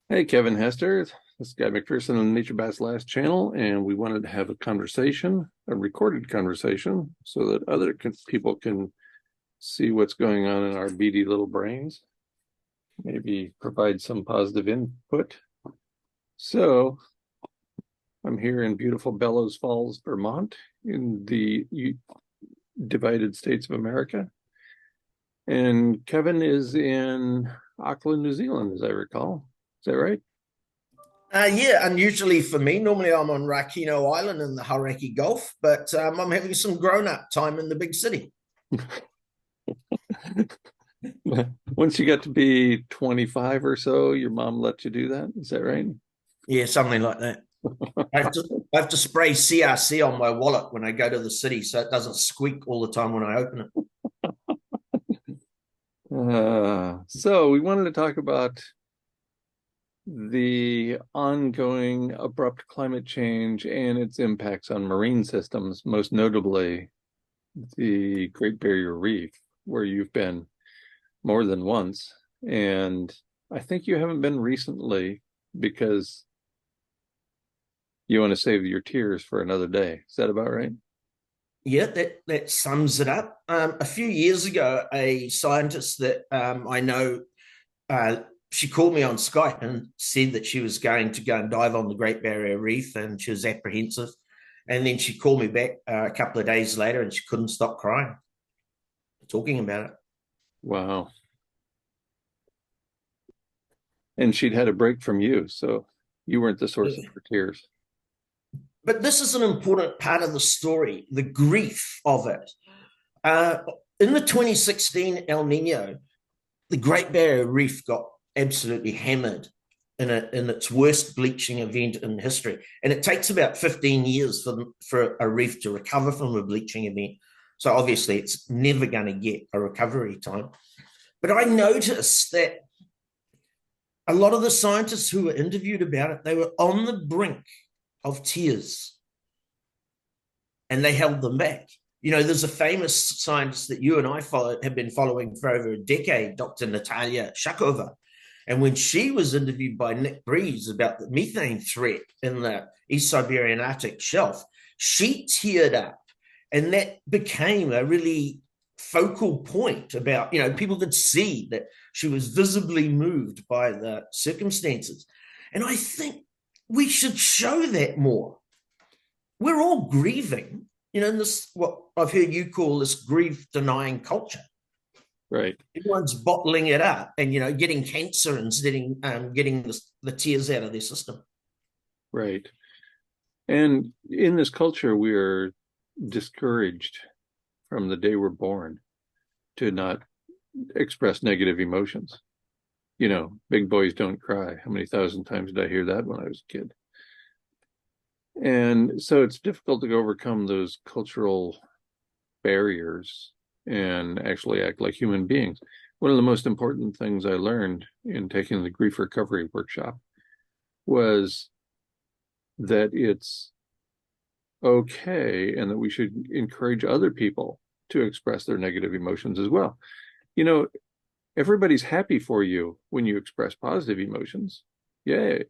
Hey, Kevin Hester. This is Guy McPherson on Nature Bat's Last channel, and we wanted to have a conversation, a recorded conversation, so that people can see what's going on in our beady little brains, maybe provide some positive input. So I'm here in beautiful Bellows Falls, Vermont, in the divided states of America. And Kevin is in Auckland, New Zealand, as I recall. Is that right? Yeah, unusually for me. Normally I'm on Rakino Island in the Hauraki Gulf, but I'm having some grown-up time in the big city. Once you got to be 25 or so, your mom let you do that. Is that right? Yeah, something like that. I have to, I have to spray CRC on my wallet when I go to the city so it doesn't squeak all the time when I open it. So we wanted to talk about the ongoing abrupt climate change and its impacts on marine systems, most notably the Great Barrier Reef, where you've been more than once. And I think you haven't been recently because you want to save your tears for another day. Is that about right? Yeah, that sums it up. A few years ago, a scientist that I know, uh, she called me on Skype and said that she was going to go and dive on the Great Barrier Reef, and she was apprehensive. And then she called me back a couple of days later, and she couldn't stop crying talking about it. Wow. And she'd had a break from you, so you weren't the source of Yeah. her tears. But this is an important part of the story, the grief of it. Uh, in the 2016 El Nino, the Great Barrier Reef got absolutely hammered in its worst bleaching event in history. And it takes about 15 years for a reef to recover from a bleaching event. So obviously, it's never going to get a recovery time. But I noticed that a lot of the scientists who were interviewed about it, they were on the brink of tears and they held them back. You know, there's a famous scientist that you and I have been following for over a decade, Dr. Natalia Shakova. And when she was interviewed by Nick Breeze about the methane threat in the East Siberian Arctic shelf, she teared up. And that became a really focal point about, you know, people could see that she was visibly moved by the circumstances. And I think we should show that more. We're all grieving, you know, in this, what I've heard you call this grief denying culture. Right, Everyone's bottling it up and, you know, getting cancer and getting the tears out of their system. right. And in this culture, we are discouraged from the day we're born to not express negative emotions. You know, big boys don't cry. How many thousand times did I hear that when I was a kid? And so it's difficult to overcome those cultural barriers and actually act like human beings. One of the most important things I learned in taking the grief recovery workshop was that it's okay and that we should encourage other people to express their negative emotions as well. You know, everybody's happy for you when you express positive emotions. Yay.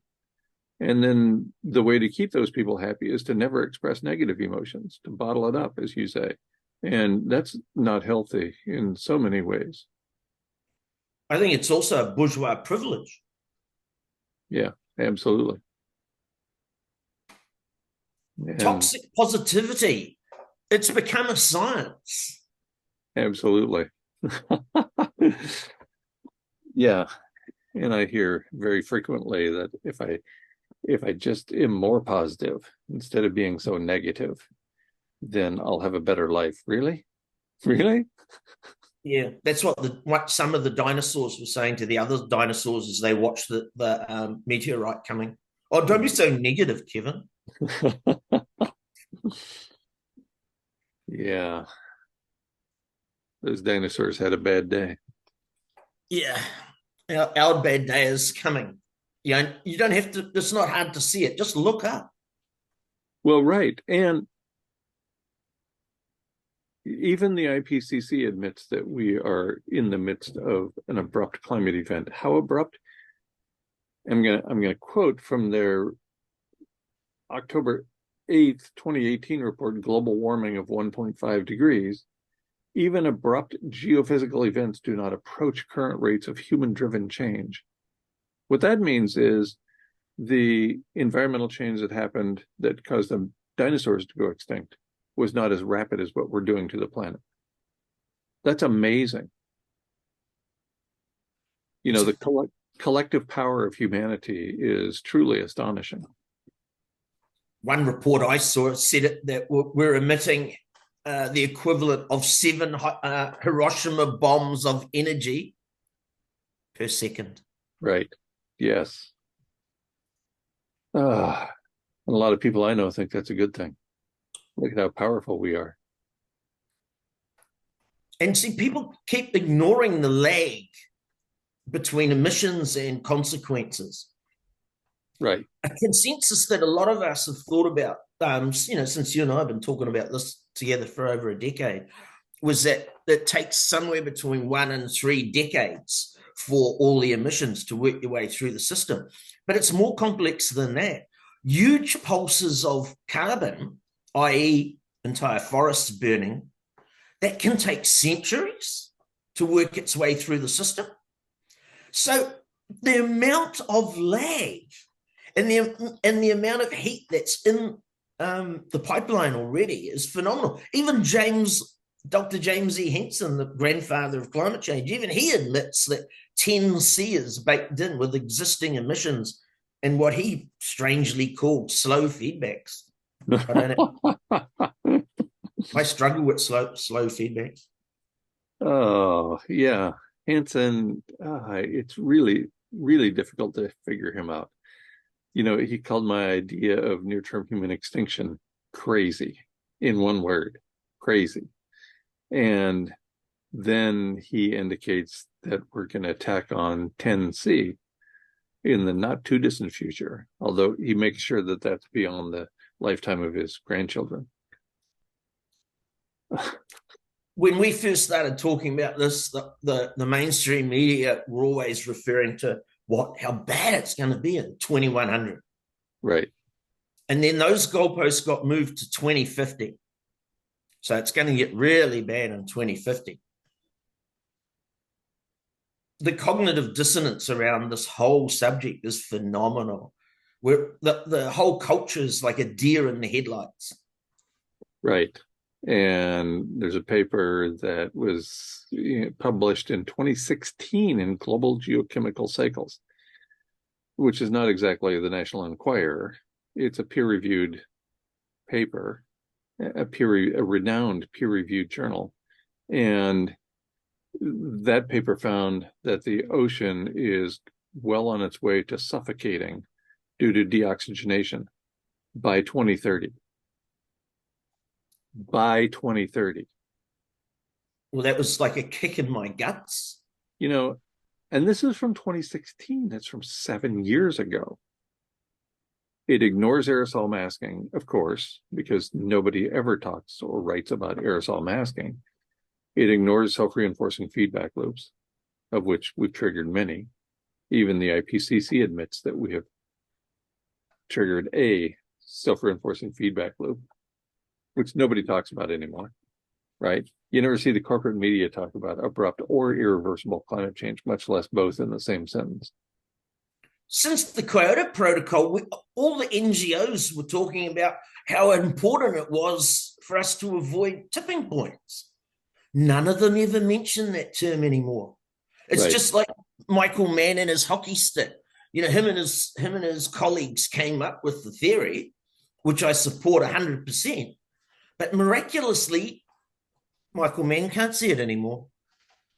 And then the way to keep those people happy is to never express negative emotions, to bottle it up, as you say. And that's not healthy in so many ways. I think it's also a bourgeois privilege. Yeah, absolutely. And Toxic positivity, it's become a science. absolutely. Yeah. And I hear very frequently that if I just am more positive instead of being so negative, then I'll have a better life. Really? Really? Yeah, that's what some of the dinosaurs were saying to the other dinosaurs as they watched the meteorite coming. Oh, don't be so negative, Kevin. Yeah, those dinosaurs had a bad day. Yeah, our bad day is coming. You don't have to. It's not hard to see it. Just look up. Well, right. And even the IPCC admits that we are in the midst of an abrupt climate event. How abrupt? I'm gonna quote from their October 8th, 2018 report, Global Warming of 1.5 degrees. Even abrupt geophysical events do not approach current rates of human-driven change. What that means is the environmental change that happened that caused the dinosaurs to go extinct was not as rapid as what we're doing to the planet. That's amazing. You know, the collective power of humanity is truly astonishing. One report I saw said that we're emitting the equivalent of 7 Hiroshima bombs of energy per second. Right. Yes. And a lot of people I know think that's a good thing. Look at how powerful we are. And see, people keep ignoring the lag between emissions and consequences. Right. A consensus that a lot of us have thought about, since you and I have been talking about this together for over a decade, was that it takes somewhere between 1 and 3 decades for all the emissions to work their way through the system. But it's more complex than that. Huge pulses of carbon, i.e., entire forests burning, that can take centuries to work its way through the system. So the amount of lag and the amount of heat that's in the pipeline already is phenomenal. Even Dr. James E. Henson, the grandfather of climate change, even he admits that 10C is baked in with existing emissions and what he strangely called slow feedbacks. I don't know. I struggle with slow feedbacks. Oh, yeah. Hansen, it's really, really difficult to figure him out. You know, he called my idea of near-term human extinction crazy, in one word, crazy. And then he indicates that we're going to attack on 10C in the not too distant future, although he makes sure that that's beyond the lifetime of his grandchildren. When we first started talking about this, the mainstream media were always referring to how bad it's going to be in 2100. Right. And then those goalposts got moved to 2050. So it's going to get really bad in 2050. The cognitive dissonance around this whole subject is phenomenal. The whole culture is like a deer in the headlights. Right. And there's a paper that was published in 2016 in Global Geochemical Cycles, which is not exactly the National Enquirer. It's a peer-reviewed paper, a renowned peer-reviewed journal. And that paper found that the ocean is well on its way to suffocating due to deoxygenation by 2030. By 2030. Well, that was like a kick in my guts. You know, and this is from 2016. That's from 7 years ago. It ignores aerosol masking, of course, because nobody ever talks or writes about aerosol masking. It ignores self-reinforcing feedback loops, of which we've triggered many. Even the IPCC admits that we have triggered a self-reinforcing feedback loop, which nobody talks about anymore, right? You never see the corporate media talk about abrupt or irreversible climate change, much less both in the same sentence. Since the Kyoto Protocol, all the NGOs were talking about how important it was for us to avoid tipping points. None of them ever mention that term anymore. It's right. Just like Michael Mann and his hockey stick. You know, him and his colleagues came up with the theory, which I support 100%. But miraculously, Michael Mann can't see it anymore.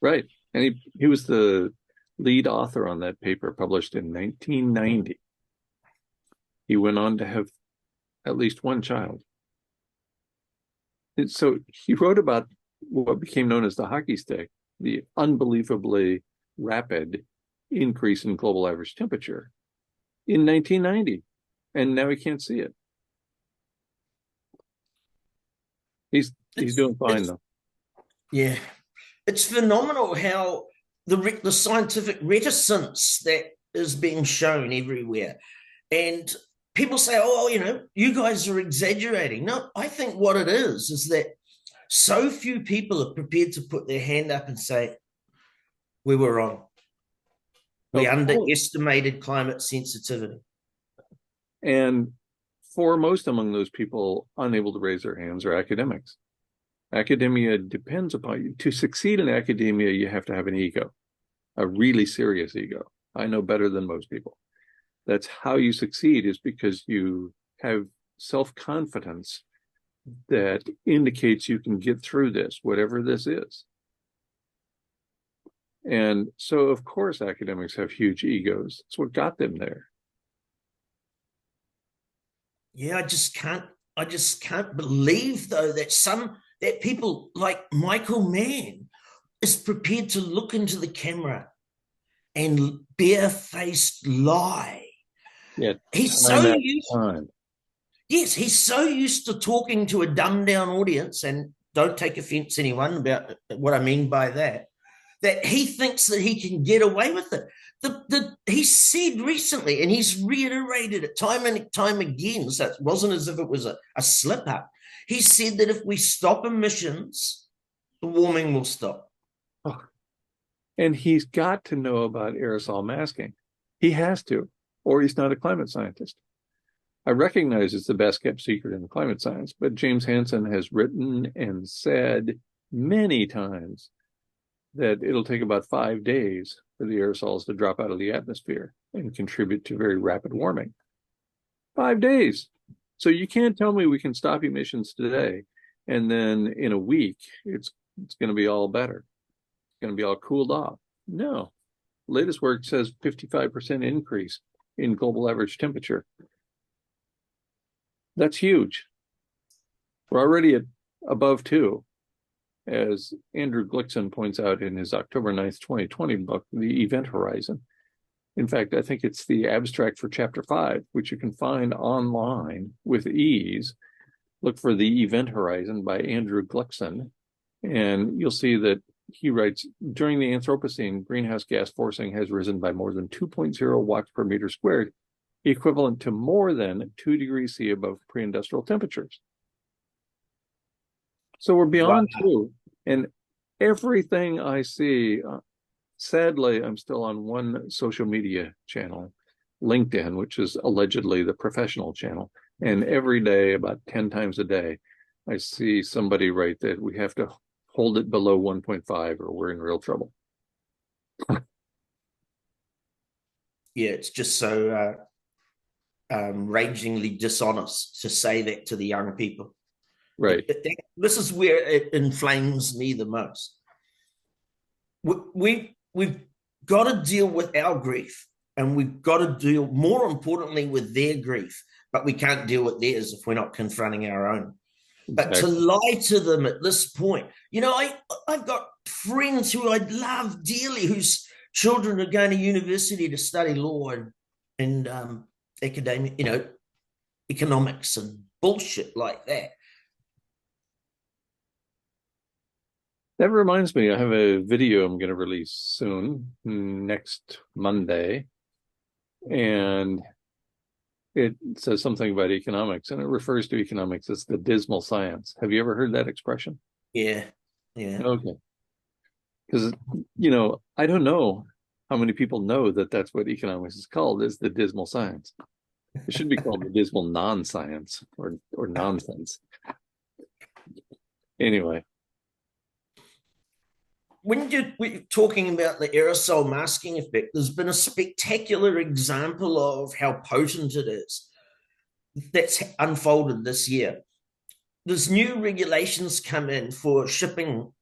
Right. And he was the lead author on that paper published in 1990. He went on to have at least one child. And so he wrote about what became known as the hockey stick, the unbelievably rapid increase in global average temperature in 1990. And now he can't see it. He's doing fine, though. Yeah. It's phenomenal how the scientific reticence that is being shown everywhere. And people say, oh, you guys are exaggerating. No, I think what it is that so few people are prepared to put their hand up and say, we were wrong. We underestimated climate sensitivity. And foremost among those people unable to raise their hands are academics. Academia depends upon you. To succeed in academia, you have to have an ego, a really serious ego. I know better than most people. That's how you succeed, is because you have self-confidence that indicates you can get through this, whatever this is. And so, of course, academics have huge egos. It's what got them there. Yeah, I just can't believe though that people like Michael Mann is prepared to look into the camera and barefaced lie. Yeah, he's so used to talking to a dumbed down audience, and don't take offense anyone about what I mean by that he thinks that he can get away with it. He said recently, and he's reiterated it time and time again, so it wasn't as if it was a slip up. He said that if we stop emissions, the warming will stop. Oh. And he's got to know about aerosol masking. He has to, or he's not a climate scientist. I recognize it's the best kept secret in climate science, but James Hansen has written and said many times that it'll take about 5 days for the aerosols to drop out of the atmosphere and contribute to very rapid warming. 5 days. So you can't tell me we can stop emissions today, and then in a week, it's going to be all better. It's going to be all cooled off. No. Latest work says 55% increase in global average temperature. That's huge. We're already at above 2. As Andrew Glickson points out in his October 9th, 2020 book, The Event Horizon. In fact, I think it's the abstract for chapter 5, which you can find online with ease. Look for The Event Horizon by Andrew Glickson, and you'll see that he writes, during the Anthropocene, greenhouse gas forcing has risen by more than 2.0 watts per meter squared, equivalent to more than 2 degrees C above pre-industrial temperatures. So we're beyond 2. And everything I see, sadly, I'm still on one social media channel, LinkedIn, which is allegedly the professional channel. And every day, about 10 times a day, I see somebody write that we have to hold it below 1.5 or we're in real trouble. Yeah, it's just so ragingly dishonest to say that to the young people. Right. This is where it inflames me the most. We've got to deal with our grief, and we've got to deal, more importantly, with their grief, but we can't deal with theirs if we're not confronting our own. But to lie to them at this point, I've got friends who I love dearly whose children are going to university to study law and academic, economics and bullshit like that. That reminds me, I have a video I'm going to release soon, next Monday, and it says something about economics, and it refers to economics as the dismal science. Have you ever heard that expression? Yeah. Okay. Because, I don't know how many people know that that's what economics is called, is the dismal science. It should be called the dismal non-science or nonsense. Anyway. When we're talking about the aerosol masking effect, there's been a spectacular example of how potent it is that's unfolded this year. There's new regulations come in for shipping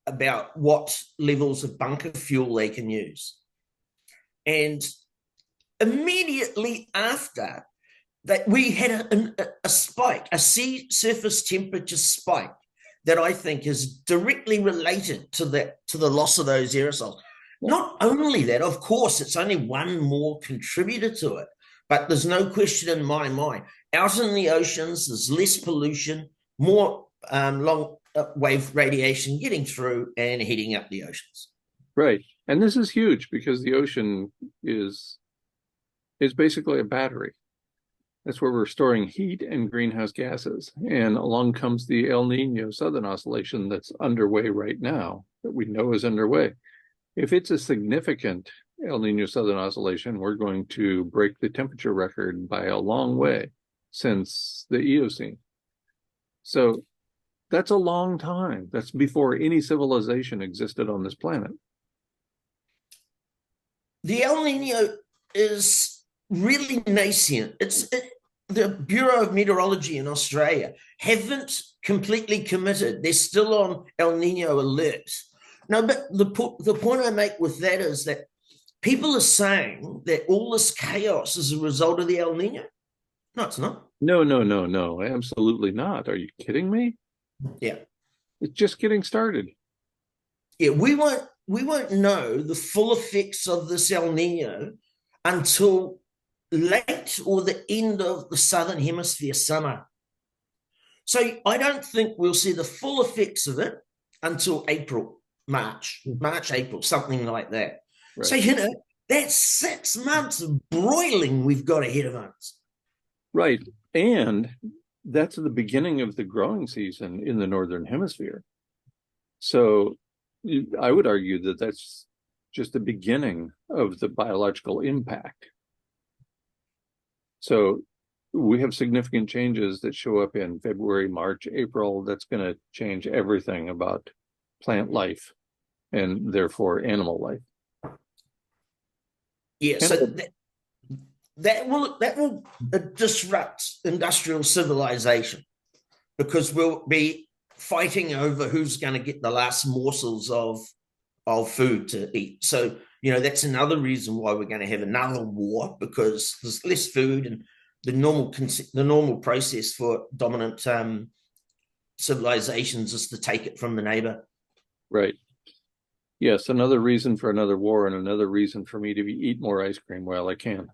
about what levels of bunker fuel they can use. And immediately after that, we had a spike, a sea surface temperature spike that I think is directly related to the loss of those aerosols. Not only that, of course, it's only one more contributor to it, but there's no question in my mind. Out in the oceans, there's less pollution, more long wave radiation getting through and heating up the oceans. Right. And this is huge because the ocean is is basically a battery. That's where we're storing heat and greenhouse gases. And along comes the El Nino Southern Oscillation that's underway right now, that we know is underway. If it's a significant El Nino Southern Oscillation, we're going to break the temperature record by a long way since the Eocene. So that's a long time. That's before any civilization existed on this planet. The El Nino is really nascent. The Bureau of Meteorology in Australia haven't completely committed. They're still on El Nino alert. No, but the point I make with that is that people are saying that all this chaos is a result of the El Nino. No, it's not. No, absolutely not. Are you kidding me? Yeah. It's just getting started. Yeah, we won't know the full effects of this El Nino until late or the end of the Southern Hemisphere summer. So I don't think we'll see the full effects of it until March, April, something like that. Right. So, that's 6 months of broiling we've got ahead of us. Right. And that's the beginning of the growing season in the Northern Hemisphere. So I would argue that that's just the beginning of the biological impact. So we have significant changes that show up in February, March, April. That's going to change everything about plant life and therefore animal life. Yeah, so that will disrupt industrial civilization because we'll be fighting over who's going to get the last morsels of food to eat. So, that's another reason why we're going to have another war, because there's less food, and the normal process for dominant civilizations is to take it from the neighbor. Right. Yes, another reason for another war, and another reason for me to eat more ice cream while I can.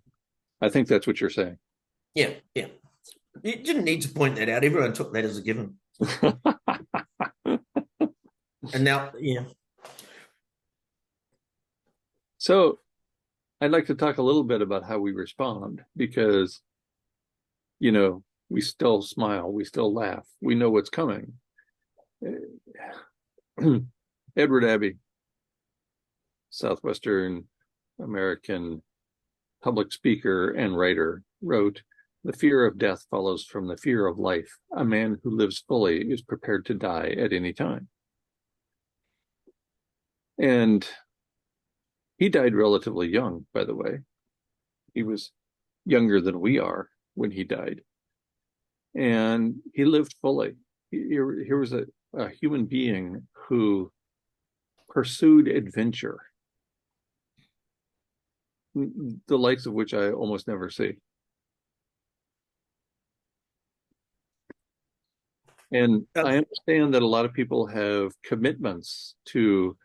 I think that's what you're saying. Yeah. You didn't need to point that out. Everyone took that as a given. And now, yeah. So I'd like to talk a little bit about how we respond, because, we still smile, we still laugh, we know what's coming. Edward Abbey, Southwestern American public speaker and writer, wrote, "The fear of death follows from the fear of life. A man who lives fully is prepared to die at any time." And he died relatively young, by the way. He was younger than we are when he died. And he lived fully. Here was a human being who pursued adventure, the likes of which I almost never see. And I understand that a lot of people have commitments to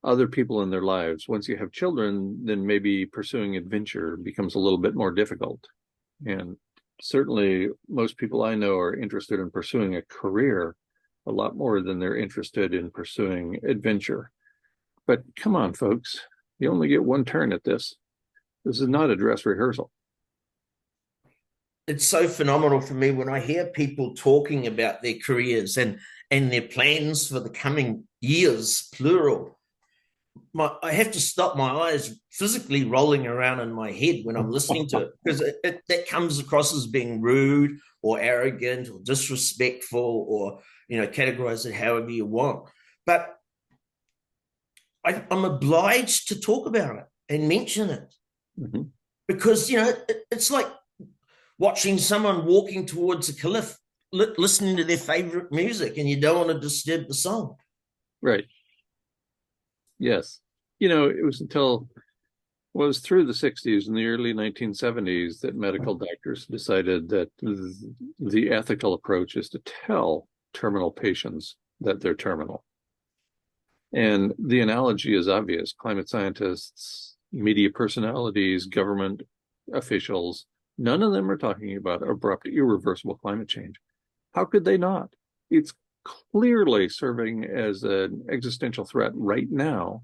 other people in their lives. Once you have children, then maybe pursuing adventure becomes a little bit more difficult. And certainly most people I know are interested in pursuing a career a lot more than they're interested in pursuing adventure. But come on, folks, you only get one turn at this. This is not a dress rehearsal. It's so phenomenal for me when I hear people talking about their careers and their plans for the coming years, plural. I have to stop my eyes physically rolling around in my head when I'm listening to it, because that comes across as being rude or arrogant or disrespectful, or categorize it however you want. But I'm obliged to talk about it and mention it, because it's like watching someone walking towards a cliff, listening to their favorite music, and you don't want to disturb the song. Right. Yes. It was through the 60s and the early 1970s that medical doctors decided that the ethical approach is to tell terminal patients that they're terminal. And the analogy is obvious. Climate scientists, media personalities, government officials, none of them are talking about abrupt, irreversible climate change. How could they not? It's clearly serving as an existential threat right now.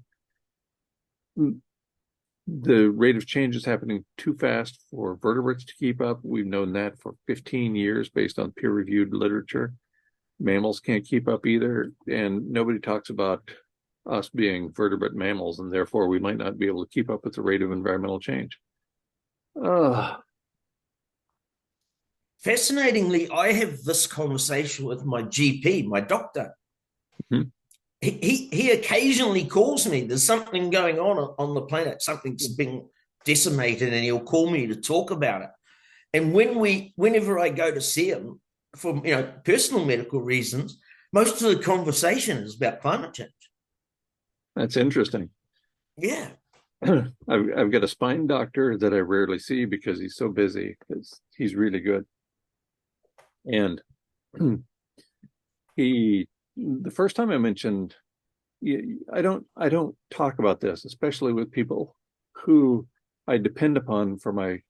The rate of change is happening too fast for vertebrates to keep up. We've known that for 15 years based on peer-reviewed literature. Mammals can't keep up either, and nobody talks about us being vertebrate mammals, and therefore we might not be able to keep up with the rate of environmental change. Fascinatingly, I have this conversation with my GP, my doctor. Mhm. He occasionally calls me. There's something going on the planet. Something's being decimated, and he'll call me to talk about it. And whenever I go to see him for personal medical reasons, most of the conversation is about climate change. That's interesting. Yeah. I've got a spine doctor that I rarely see because he's so busy, because he's really good. And the first time I mentioned, I don't talk about this, especially with people who I depend upon for my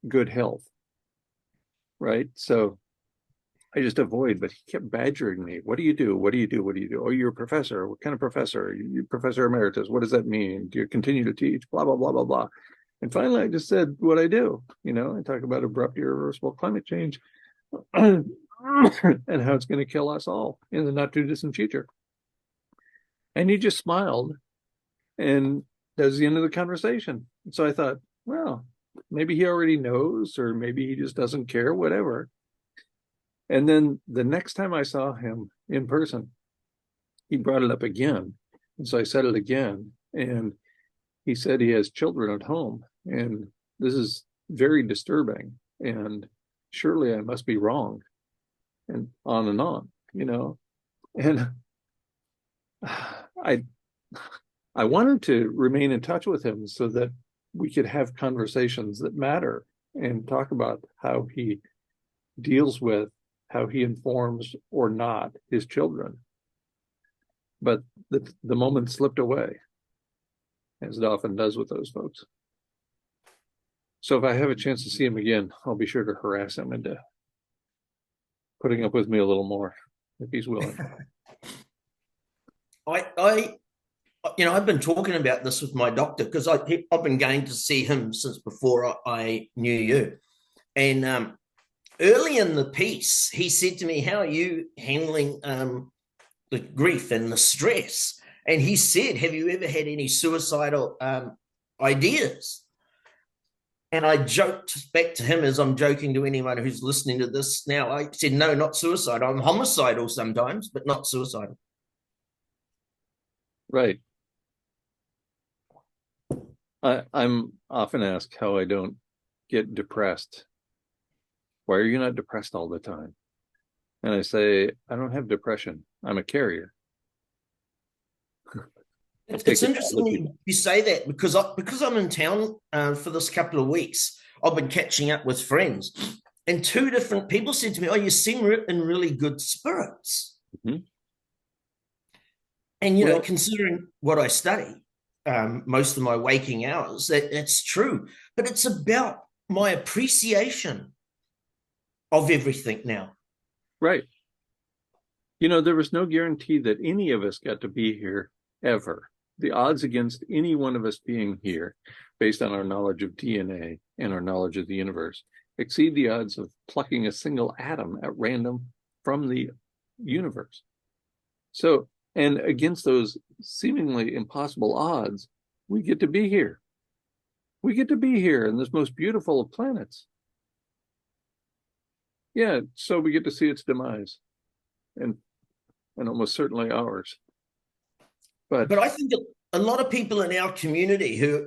good health, right? So I just avoid, but he kept badgering me. What do you do? What do you do? What do you do? Oh, you're a professor. What kind of professor? You professor emeritus. What does that mean? Do you continue to teach? Blah, blah, blah, blah, blah. And finally, I just said what I do. I talk about abrupt, irreversible climate change and how it's going to kill us all in the not too distant future. And he just smiled, and that was the end of the conversation. So I thought, well, maybe he already knows, or maybe he just doesn't care, whatever. And then the next time I saw him in person, he brought it up again. And so I said it again. And he said he has children at home. And this is very disturbing. And surely I must be wrong. And on and on, And I wanted to remain in touch with him so that we could have conversations that matter and talk about how he deals with, how he informs or not his children. But the moment slipped away, as it often does with those folks. So if I have a chance to see him again, I'll be sure to harass him into putting up with me a little more, if he's willing. I've been talking about this with my doctor because I've been going to see him since before I knew you. And early in the piece, he said to me, "How are you handling the grief and the stress?" And he said, "Have you ever had any suicidal ideas?" And I joked back to him, as I'm joking to anyone who's listening to this now. I said, "No, not suicide. I'm homicidal sometimes, but not suicidal." Right. I'm often asked how I don't get depressed. Why are you not depressed all the time? And I say, I don't have depression. I'm a carrier. It's interesting you say that because I'm in town for this couple of weeks. I've been catching up with friends, and two different people said to me, "Oh, you seem in really good spirits." Mm-hmm. And considering what I study, most of my waking hours, that's true. But it's about my appreciation of everything now. Right. There was no guarantee that any of us got to be here ever. The odds against any one of us being here, based on our knowledge of DNA and our knowledge of the universe, exceed the odds of plucking a single atom at random from the universe. So, and against those seemingly impossible odds, we get to be here. We get to be here in this most beautiful of planets. Yeah, so we get to see its demise, and almost certainly ours. But I think a lot of people in our community who,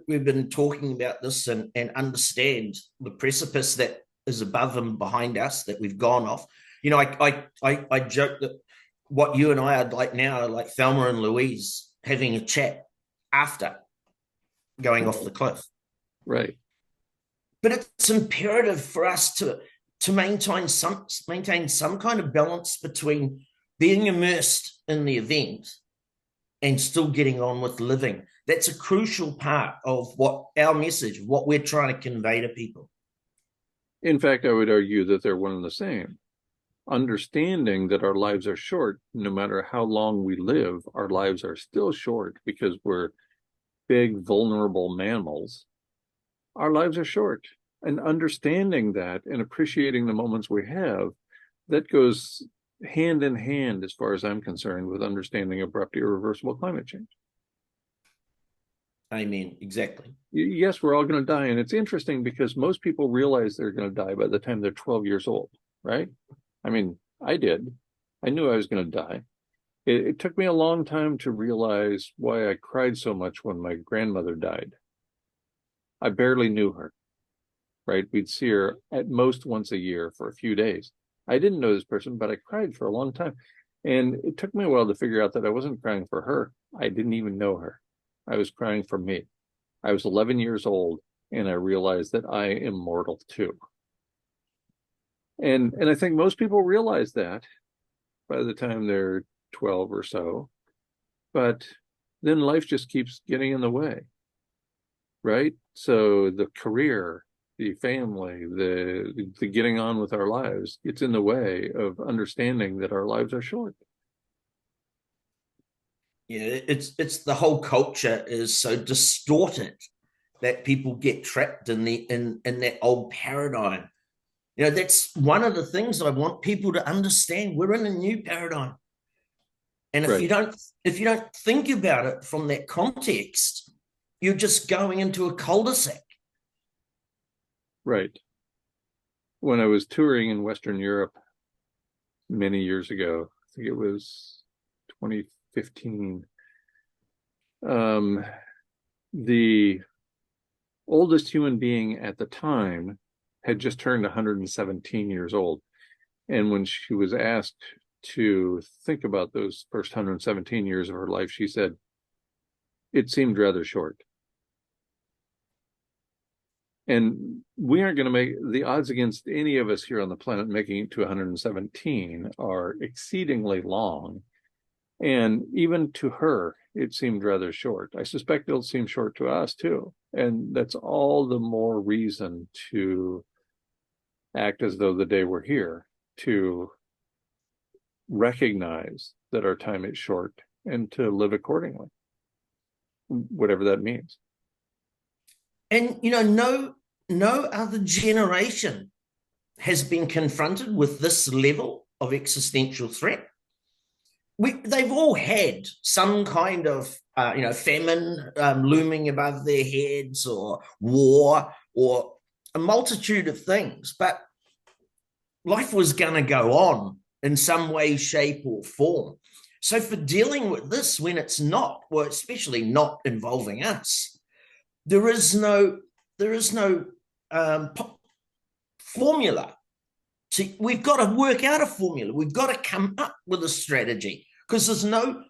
we've been talking about this and understand the precipice that is above and behind us that we've gone off. I joke that what you and I are like now are like Thelma and Louise having a chat after going off the cliff. Right. But it's imperative for us to maintain some kind of balance between being immersed in the event and still getting on with living. That's a crucial part of what our message, what we're trying to convey to people. In fact, I would argue that they're one and the same. Understanding that our lives are short, no matter how long we live, our lives are still short because we're big, vulnerable mammals, our lives are short. And understanding that and appreciating the moments we have, that goes hand in hand, as far as I'm concerned, with understanding abrupt, irreversible climate change. Amen. Exactly. Yes, we're all going to die. And it's interesting because most people realize they're going to die by the time they're 12 years old, right? I mean, I did. I knew I was going to die. It took me a long time to realize why I cried so much when my grandmother died. I barely knew her, right? We'd see her at most once a year for a few days. I didn't know this person, but I cried for a long time. And it took me a while to figure out that I wasn't crying for her. I didn't even know her. I was crying for me. I was 11 years old, and I realized that I am mortal too. And I think most people realize that by the time they're 12 or so. But then life just keeps getting in the way, right? So the career, the family, the getting on with our lives, it's in the way of understanding that our lives are short. Yeah, it's the whole culture is so distorted that people get trapped in that old paradigm. You know, that's one of the things I want people to understand. We're in a new paradigm. And if Right, you don't think about it from that context, you're just going into a cul-de-sac. right. When I was touring in Western Europe many years ago, I think it was 2015, the oldest human being at the time had just turned 117 years old. And when she was asked to think about those first 117 years of her life, she said, it seemed rather short. And we aren't going to make the odds against any of us here on the planet making it to 117 are exceedingly long. And even to her, it seemed rather short. I suspect it'll seem short to us too. And that's all the more reason to act as though the day we're here, to recognize that our time is short and to live accordingly, whatever that means. And you know, no other generation has been confronted with this level of existential threat. They've all had some kind of famine looming above their heads, or war, or a multitude of things, but life was going to go on in some way, shape, or form. So for dealing with this when it's not, well, especially not involving us, there is no formula. We've got to work out a formula. We've got to come up with a strategy, because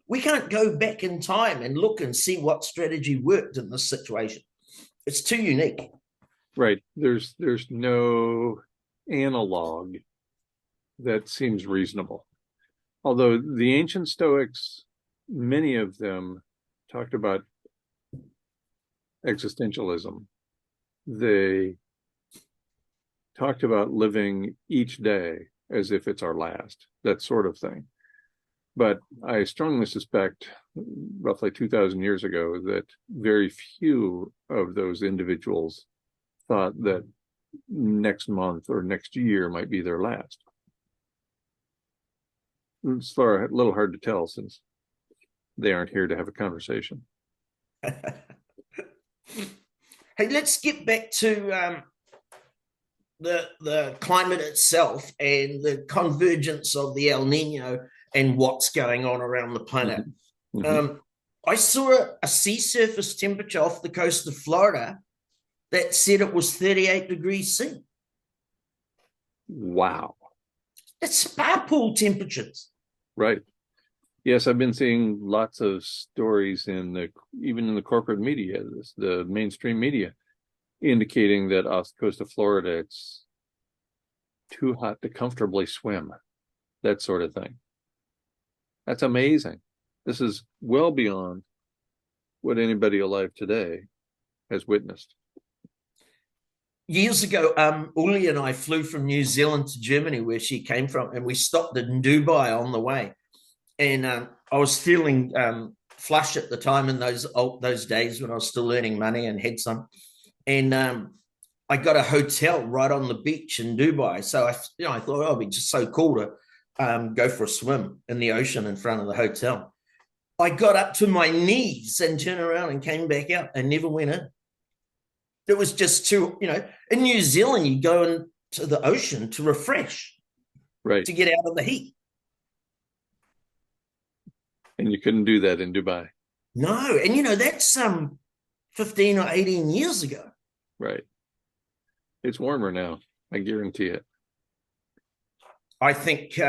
we can't go back in time and look and see what strategy worked in this situation. It's too unique. Right. There's no analog that seems reasonable. Although the ancient Stoics, many of them talked about existentialism. They talked about living each day as if it's our last, that sort of thing. But I strongly suspect, roughly 2,000 years ago, that very few of those individuals thought that next month or next year might be their last. It's a little hard to tell since they aren't here to have a conversation. Hey, let's get back to the climate itself and the convergence of the El Nino and what's going on around the planet. Mm-hmm. I saw a sea surface temperature off the coast of Florida that said it was 38 degrees C. Wow. It's spa pool temperatures. Right. Yes, I've been seeing lots of stories even in the corporate media, the mainstream media, indicating that off the coast of Florida, it's too hot to comfortably swim, that sort of thing. That's amazing. This is well beyond what anybody alive today has witnessed. Years ago, Uli and I flew from New Zealand to Germany, where she came from, and we stopped in Dubai on the way. And I was feeling flush at the time in those days when I was still earning money and had some. And I got a hotel right on the beach in Dubai. So I thought, it'd be just so cool to go for a swim in the ocean in front of the hotel. I got up to my knees and turned around and came back out and never went in. It was just too, in New Zealand, you go into the ocean to refresh, right, to get out of the heat. And you couldn't do that in Dubai. No, and that's 15 or 18 years ago. Right. It's warmer now, I guarantee it. I think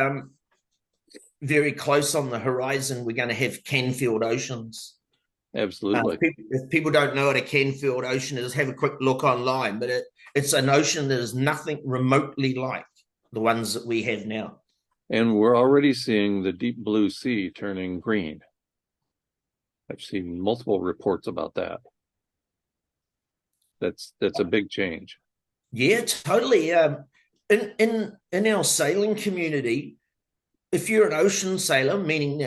very close on the horizon, we're going to have can-filled oceans. Absolutely. If people don't know what a can-filled ocean is, have a quick look online, but it's an ocean that is nothing remotely like the ones that we have now. And we're already seeing the deep blue sea turning green. I've seen multiple reports about that. That's a big change. Yeah, totally. In our sailing community, if you're an ocean sailor, meaning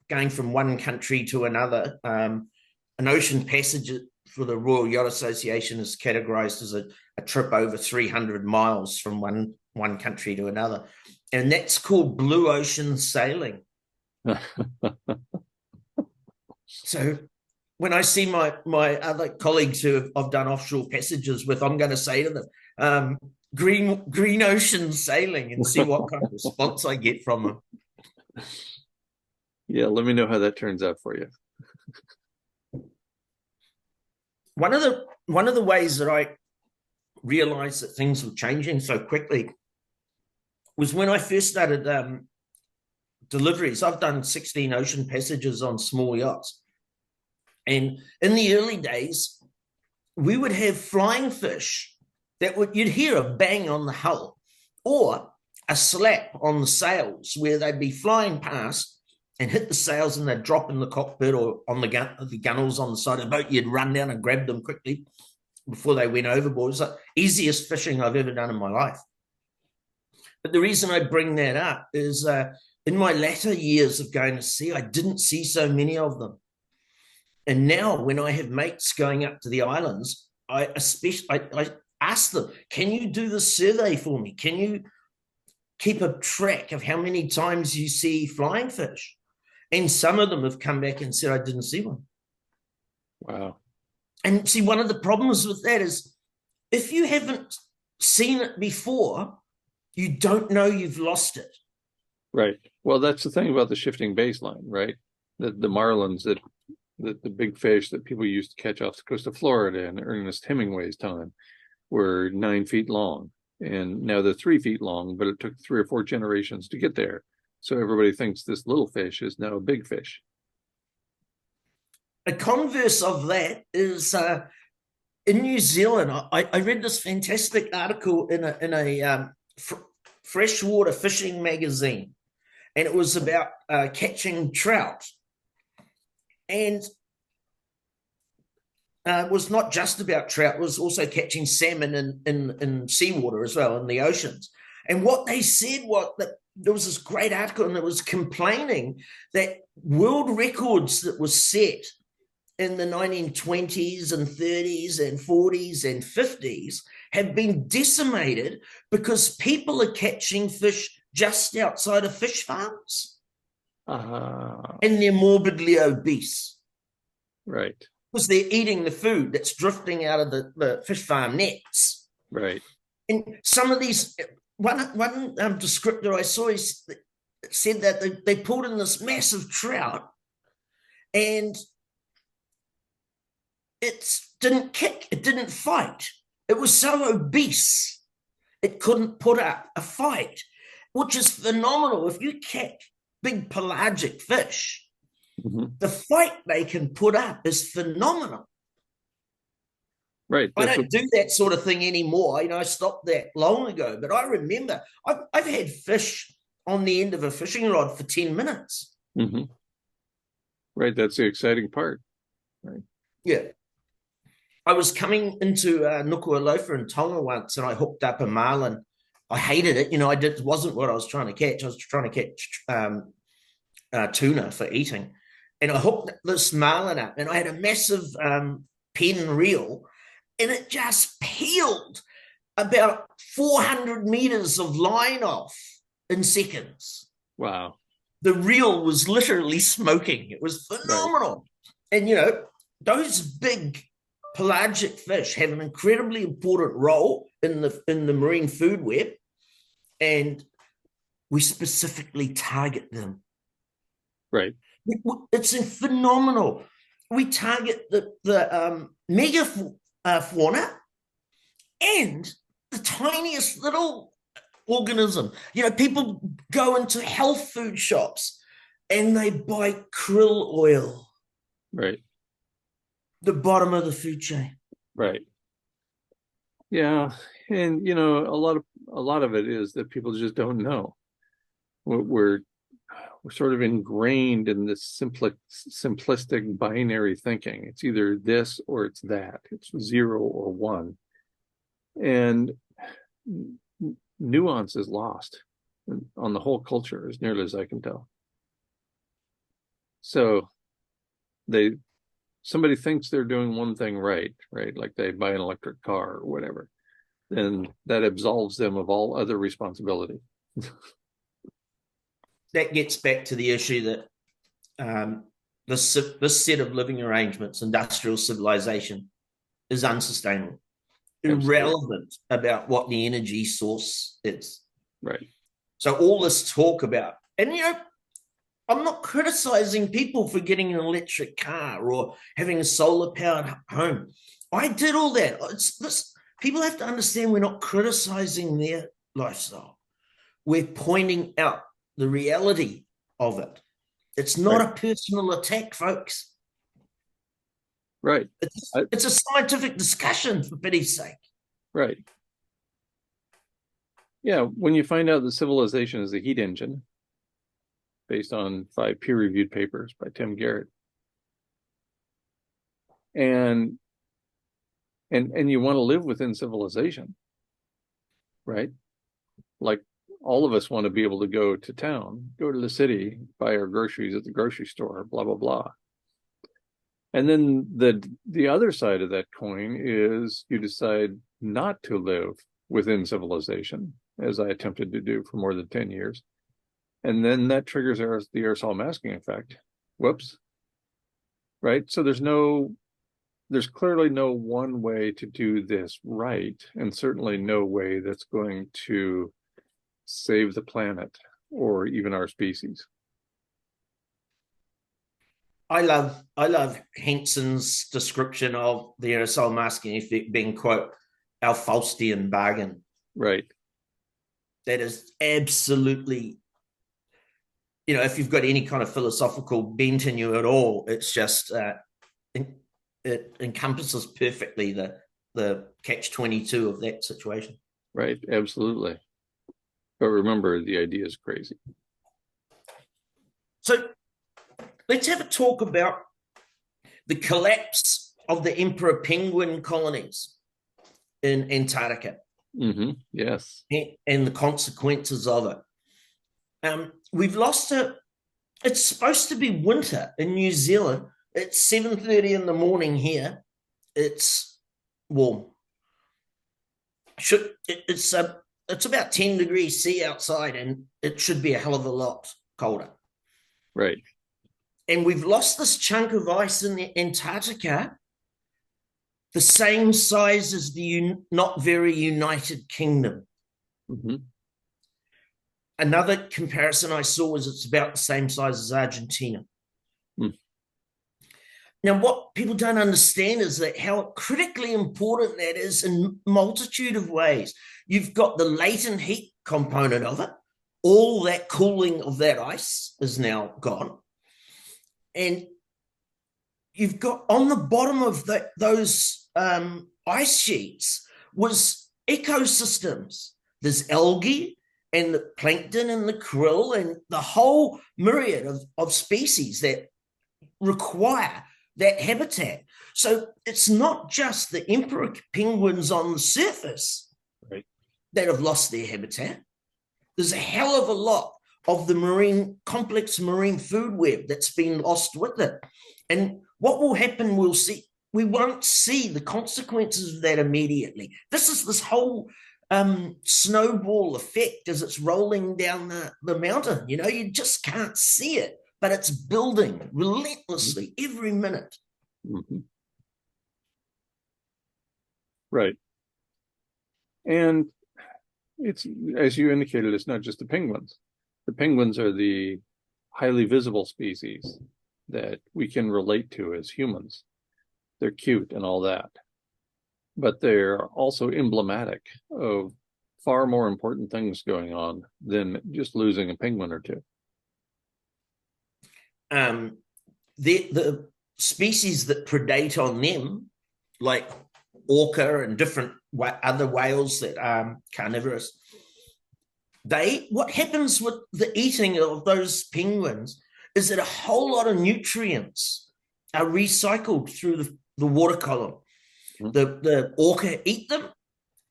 going from one country to another, an ocean passage for the Royal Yacht Association is categorized as a trip over 300 miles from one country to another, and that's called blue ocean sailing. So when I see my other colleagues who I've done offshore passages with, I'm going to say to them, green ocean sailing, and see what kind of response I get from them. Yeah, let me know how that turns out for you. One of the ways that I realized that things were changing so quickly was when I first started deliveries. I've done 16 ocean passages on small yachts. And in the early days, we would have flying fish you'd hear a bang on the hull or a slap on the sails where they'd be flying past and hit the sails and they'd drop in the cockpit or on the gunnels on the side of the boat. You'd run down and grab them quickly before they went overboard. It was the easiest fishing I've ever done in my life. But the reason I bring that up is in my latter years of going to sea, I didn't see so many of them. And now when I have mates going up to the islands, I ask them, can you do the survey for me? Can you keep a track of how many times you see flying fish? And some of them have come back and said, I didn't see one. Wow. And see, one of the problems with that is if you haven't seen it before, you don't know you've lost it. Right. Well, that's the thing about the shifting baseline, right? The marlins, the big fish that people used to catch off the coast of Florida in Ernest Hemingway's time were 9 feet long. And now they're 3 feet long, but it took 3 or 4 generations to get there. So everybody thinks this little fish is now a big fish. A converse of that is in New Zealand. I read this fantastic article in a freshwater fishing magazine, and it was about catching trout. And it was not just about trout, it was also catching salmon in seawater as well, in the oceans. And what they said was that there was this great article, and it was complaining that world records that were set in the 1920s and 30s and 40s and 50s have been decimated because people are catching fish just outside of fish farms. And they're morbidly obese. Right. Because they're eating the food that's drifting out of the fish farm nets. Right. And some of these, one descriptor I saw said that they pulled in this massive trout and it didn't kick, it didn't fight. It was so obese, it couldn't put up a fight, which is phenomenal. If you catch big pelagic fish, the fight they can put up is phenomenal. Right. I don't do that sort of thing anymore. I stopped that long ago, but I remember I've had fish on the end of a fishing rod for 10 minutes. Right. That's the exciting part. Right. Yeah. I was coming into Nuku'alofa in Tonga once, and I hooked up a marlin. I hated it. It wasn't what I was trying to catch. I was trying to catch tuna for eating. and I hooked this marlin up, and I had a massive pen reel, and it just peeled about 400 meters of line off in seconds. Wow. The reel was literally smoking. It was Right. phenomenal. And, you know, those big pelagic fish have an incredibly important role in the marine food web, and we specifically target them. Right. It's phenomenal. We target the mega fauna and the tiniest little organism. You know, people go into health food shops and they buy krill oil, Right. the bottom of the food chain. Right. Yeah. And you know, a lot of it is that people just don't know. We're sort of ingrained in this simplistic binary thinking. It's either this or it's that. It's 0 or 1. And nuance is lost on the whole culture, as nearly as I can tell. So somebody thinks they're doing one thing right, like they buy an electric car or whatever, then that absolves them of all other responsibility. That gets back to the issue that this set of living arrangements, industrial civilization, is unsustainable, irrelevant about what the energy source is. Right. So all this talk about, and you know, I'm not criticizing people for getting an electric car or having a solar powered home. I did all that. People have to understand we're not criticizing their lifestyle. We're pointing out the reality of it. It's not a personal attack, folks. Right. It's a scientific discussion, for pity's sake. Right. Yeah, when you find out that civilization is a heat engine, based on 5 peer-reviewed papers by Tim Garrett, and you want to live within civilization, right? Like all of us want to be able to go to town, go to the city, buy our groceries at the grocery store, blah blah blah. And then the other side of that coin is you decide not to live within civilization, as I attempted to do for more than 10 years. And then that triggers the aerosol masking effect. Whoops. Right? So there's clearly no one way to do this right, and certainly no way that's going to save the planet or even our species. I love Henson's description of the aerosol masking effect being, quote, our Faustian bargain. Right. That is absolutely, you know, if you've got any kind of philosophical bent in you at all, it's just it encompasses perfectly the catch-22 of that situation. Right, absolutely. But remember, the idea is crazy. So let's have a talk about the collapse of the emperor penguin colonies in Antarctica. Mm-hmm. Yes. And the consequences of it. We've lost it. It's supposed to be winter in New Zealand. It's 7:30 in the morning here. It's warm. It's about 10 degrees C outside, and it should be a hell of a lot colder. Right. And we've lost this chunk of ice in the Antarctica, the same size as the not very United Kingdom. Mm-hmm. Another comparison I saw was it's about the same size as Argentina. Mm. Now, what people don't understand is that how critically important that is in a multitude of ways. You've got the latent heat component of it. All that cooling of that ice is now gone. And you've got on the bottom of those ice sheets was ecosystems. There's algae and the plankton and the krill and the whole myriad of species that require that habitat. So it's not just the emperor penguins on the surface that have lost their habitat. There's a hell of a lot of the complex marine food web that's been lost with it. And what will happen, we won't see the consequences of that immediately. This whole snowball effect as it's rolling down the mountain. You just can't see it, but it's building relentlessly every minute. Mm-hmm. Right. And it's, as you indicated, it's not just the penguins. The penguins are the highly visible species that we can relate to as humans. They're cute and all that, but they're also emblematic of far more important things going on than just losing a penguin or two. The species that predate on them, like orca and different other whales that are carnivorous, what happens with the eating of those penguins is that a whole lot of nutrients are recycled through the water column. The orca eat them,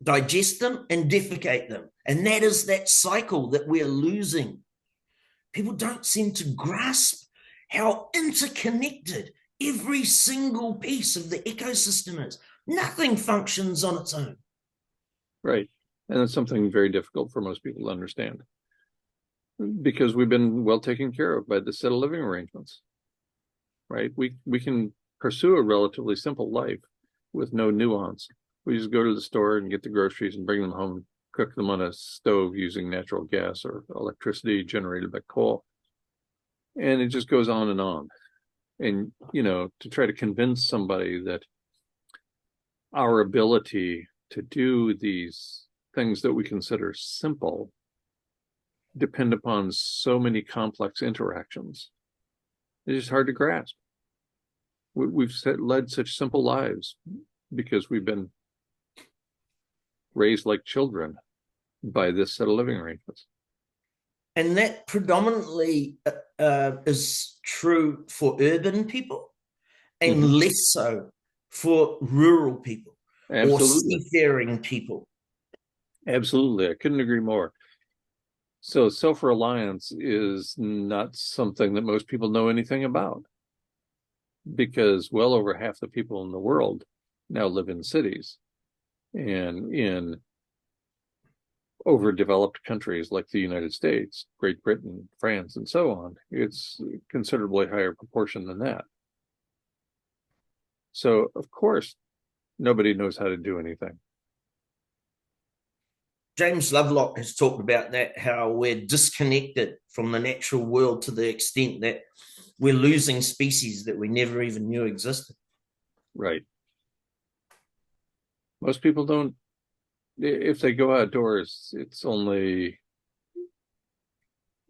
digest them, and defecate them. And that is that cycle that we're losing. People don't seem to grasp how interconnected every single piece of the ecosystem is. Nothing functions on its own. Right. And it's something very difficult for most people to understand, because we've been well taken care of by the set of living arrangements, right? We can pursue a relatively simple life with no nuance. We just go to the store and get the groceries and bring them home, cook them on a stove using natural gas or electricity generated by coal. And it just goes on and on. And, to try to convince somebody that our ability to do these things that we consider simple depend upon so many complex interactions, it's just hard to grasp. We've led such simple lives because we've been raised like children by this set of living arrangements. And that predominantly is true for urban people and less so for rural people. Absolutely. Or seafaring people. Absolutely. I couldn't agree more. So self-reliance is not something that most people know anything about, because well over half the people in the world now live in cities and in overdeveloped countries like the United States, Great Britain, France, and so on. It's a considerably higher proportion than that. So, of course, nobody knows how to do anything. James Lovelock has talked about that, how we're disconnected from the natural world to the extent that we're losing species that we never even knew existed. Right. Most people don't, if they go outdoors, it's only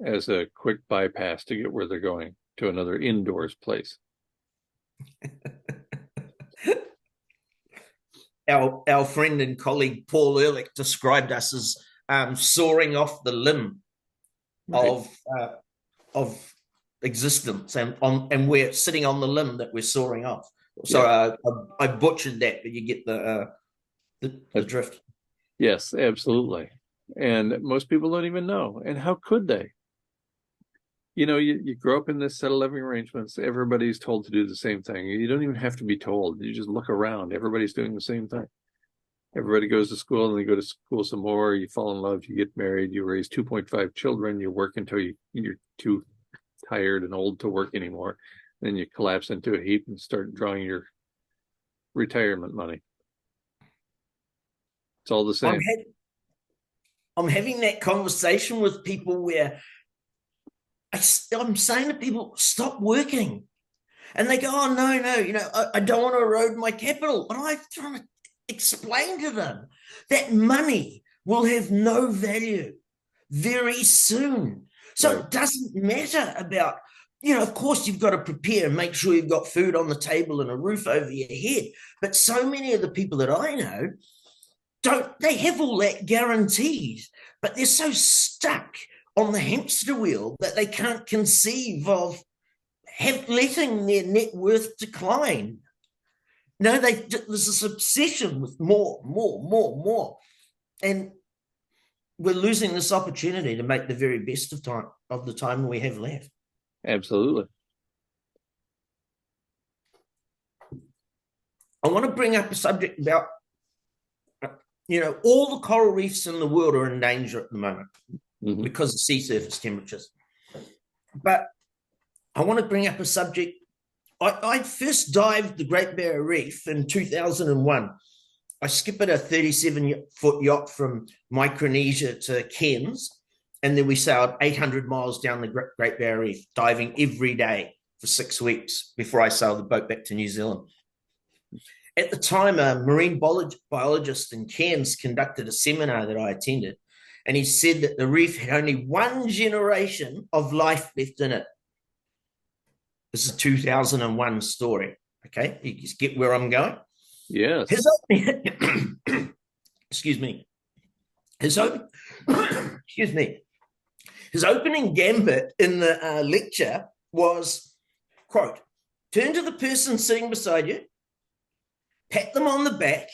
as a quick bypass to get where they're going, to another indoors place. Our friend and colleague Paul Ehrlich described us as soaring off the limb of existence, and we're sitting on the limb that we're soaring off. So yeah. I butchered that, but you get the drift. Yes, absolutely. And most people don't even know. And how could they? You grow up in this set of living arrangements. Everybody's told to do the same thing. You don't even have to be told. You just look around. Everybody's doing the same thing. Everybody goes to school, and they go to school some more. You fall in love. You get married. You raise 2.5 children. You work until you're too tired and old to work anymore. Then you collapse into a heap and start drawing your retirement money. It's all the same. I'm having that conversation with people where I'm saying to people, stop working. And they go, oh, no, I don't want to erode my capital. And I'm trying to explain to them that money will have no value very soon. So right. It doesn't matter about, of course you've got to prepare and make sure you've got food on the table and a roof over your head. But so many of the people that I know they have all that guaranteed, but they're so stuck on the hamster wheel that they can't conceive of letting their net worth decline. No, there's this obsession with more. And we're losing this opportunity to make the very best of the time we have left. Absolutely. I want to bring up a subject about, all the coral reefs in the world are in danger at the moment because of sea surface temperatures. But I want to bring up a subject. I first dived the Great Barrier Reef in 2001. I skipped a 37-foot yacht from Micronesia to Cairns, and then we sailed 800 miles down the Great Barrier Reef, diving every day for 6 weeks before I sailed the boat back to New Zealand. At the time, a marine biologist in Cairns conducted a seminar that I attended, and he said that the reef had only one generation of life left in it. This is a 2001 story, okay? You just get where I'm going? Yes. Excuse me. His opening gambit in the lecture was, quote, turn to the person sitting beside you, pat them on the back,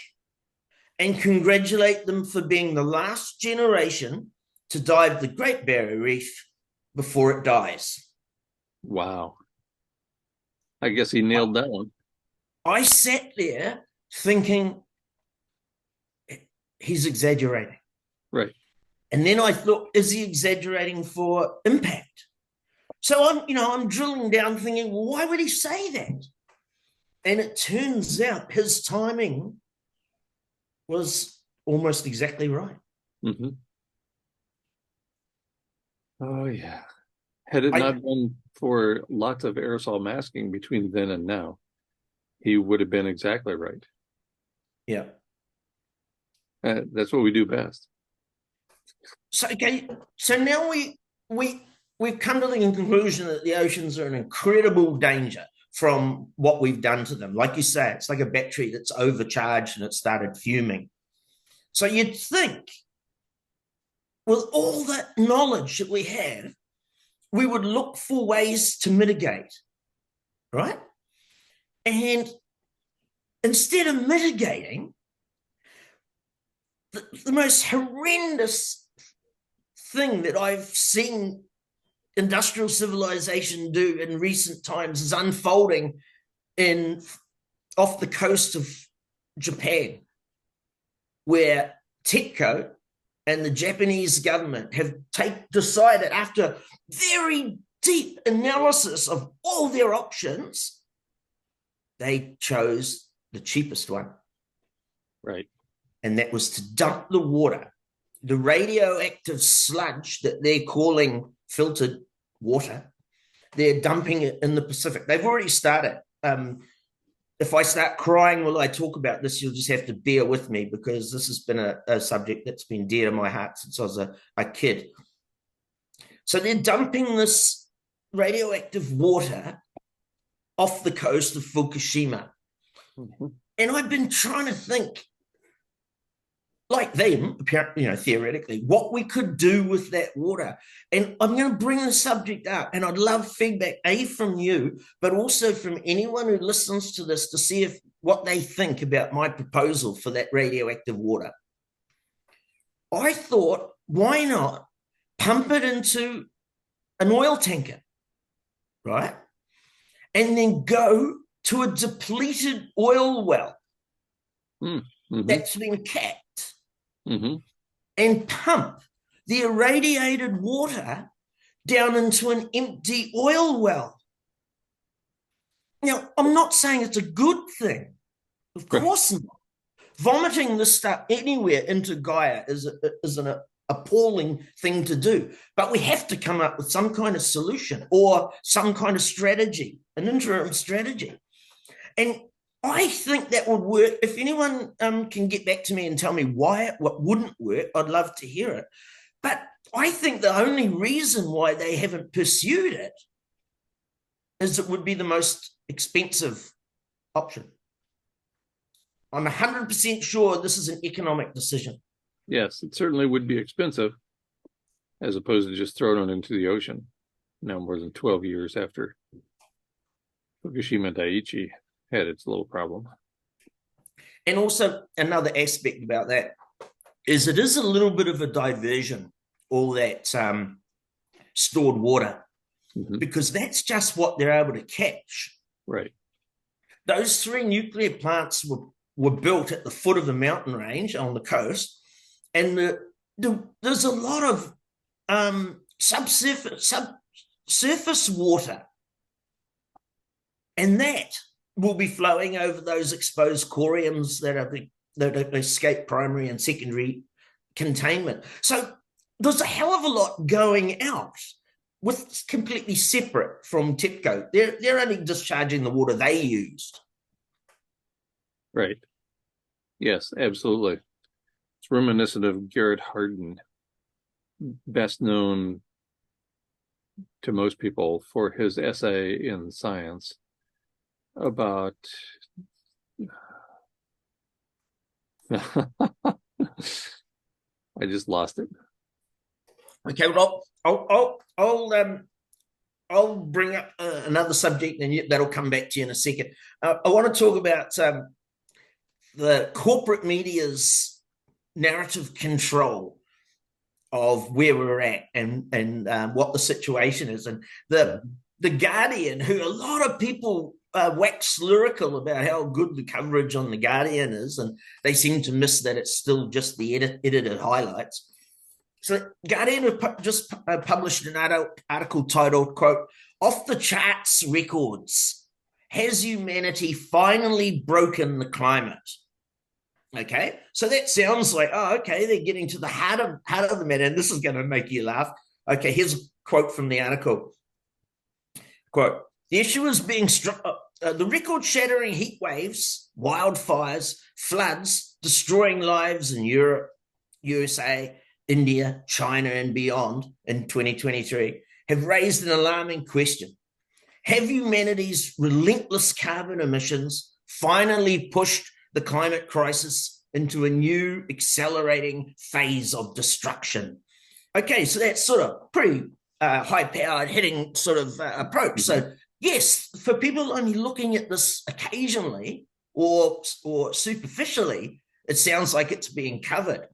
and congratulate them for being the last generation to dive the Great Barrier Reef before it dies. Wow. I guess he nailed that one. I sat there thinking, he's exaggerating. Right. And then I thought, is he exaggerating for impact? So I'm drilling down thinking, well, why would he say that? And it turns out his timing was almost exactly right. Mm-hmm. Oh, yeah. Had it not been for lots of aerosol masking between then and now, he would have been exactly right. Yeah. That's what we do best. So, okay. So now we've come to the conclusion that the oceans are in incredible danger from what we've done to them. Like you say, it's like a battery that's overcharged and it started fuming. So you'd think with all that knowledge that we have, we would look for ways to mitigate, right? And instead of mitigating, the most horrendous thing that I've seen industrial civilization do in recent times is unfolding off the coast of Japan, where TEPCO and the Japanese government have decided, after very deep analysis of all their options, they chose the cheapest one. Right. And that was to dump the water, the radioactive sludge that they're calling filtered water. They're dumping it in the Pacific. They've already started. If I start crying while I talk about this, you'll just have to bear with me, because this has been a subject that's been dear to my heart since I was a kid. So they're dumping this radioactive water off the coast of Fukushima. Mm-hmm. And I've been trying to think, like them, apparently, theoretically, what we could do with that water. And I'm going to bring the subject up, and I'd love feedback, from you, but also from anyone who listens to this, to see what they think about my proposal for that radioactive water. I thought, why not pump it into an oil tanker, right? And then go to a depleted oil well that's been capped. Mm-hmm. And pump the irradiated water down into an empty oil well. Now, I'm not saying it's a good thing. Of course not. Vomiting this stuff anywhere into Gaia is an appalling thing to do. But we have to come up with some kind of solution or some kind of strategy, an interim strategy. And I think that would work. If anyone can get back to me and tell me what wouldn't work, I'd love to hear it. But I think the only reason why they haven't pursued it is it would be the most expensive option. I'm 100% sure this is an economic decision. Yes, it certainly would be expensive, as opposed to just throwing it into the ocean. Now more than 12 years after Fukushima Daiichi had its little problem. And also another aspect about that, is it is a little bit of a diversion, all that stored water, because that's just what they're able to catch. Right. Those three nuclear plants were built at the foot of the mountain range on the coast, and there's a lot of surface water, and that will be flowing over those exposed coriums that escape primary and secondary containment. So there's a hell of a lot going out with completely separate from TEPCO. They're only discharging the water they used. Right. Yes, absolutely. It's reminiscent of Garrett Hardin, best known to most people for his essay in Science about I just lost it. Okay, well, I'll bring up another subject, and that'll come back to you in a second. I want to talk about the corporate media's narrative control of where we're at and what the situation is, and the Guardian, who a lot of people wax lyrical about how good the coverage on the Guardian is, and they seem to miss that it's still just the edited highlights. So Guardian have just published an article titled, quote, "Off the Charts Records. Has Humanity Finally Broken the Climate?" Okay, so that sounds like, oh, okay, they're getting to the heart of the matter, and this is going to make you laugh. Okay, here's a quote from the article. Quote, "The issue is being the record-shattering heat waves, wildfires, floods, destroying lives in Europe, USA, India, China, and beyond in 2023 have raised an alarming question. Have humanity's relentless carbon emissions finally pushed the climate crisis into a new accelerating phase of destruction?" Okay, so that's sort of pretty high-powered hitting sort of approach. So yes, for people only looking at this occasionally or superficially, it sounds like it's being covered.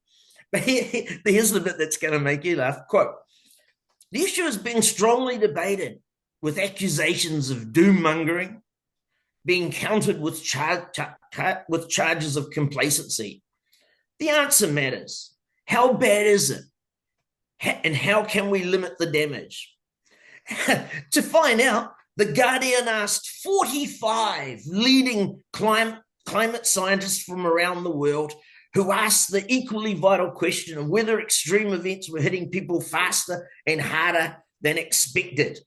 But here's the bit that's going to make you laugh. Quote, "The issue is being strongly debated, with accusations of doom-mongering being countered with charges of complacency. The answer matters. How bad is it? And how can we limit the damage?" To find out, the Guardian asked 45 leading climate scientists from around the world, who asked the equally vital question of whether extreme events were hitting people faster and harder than expected.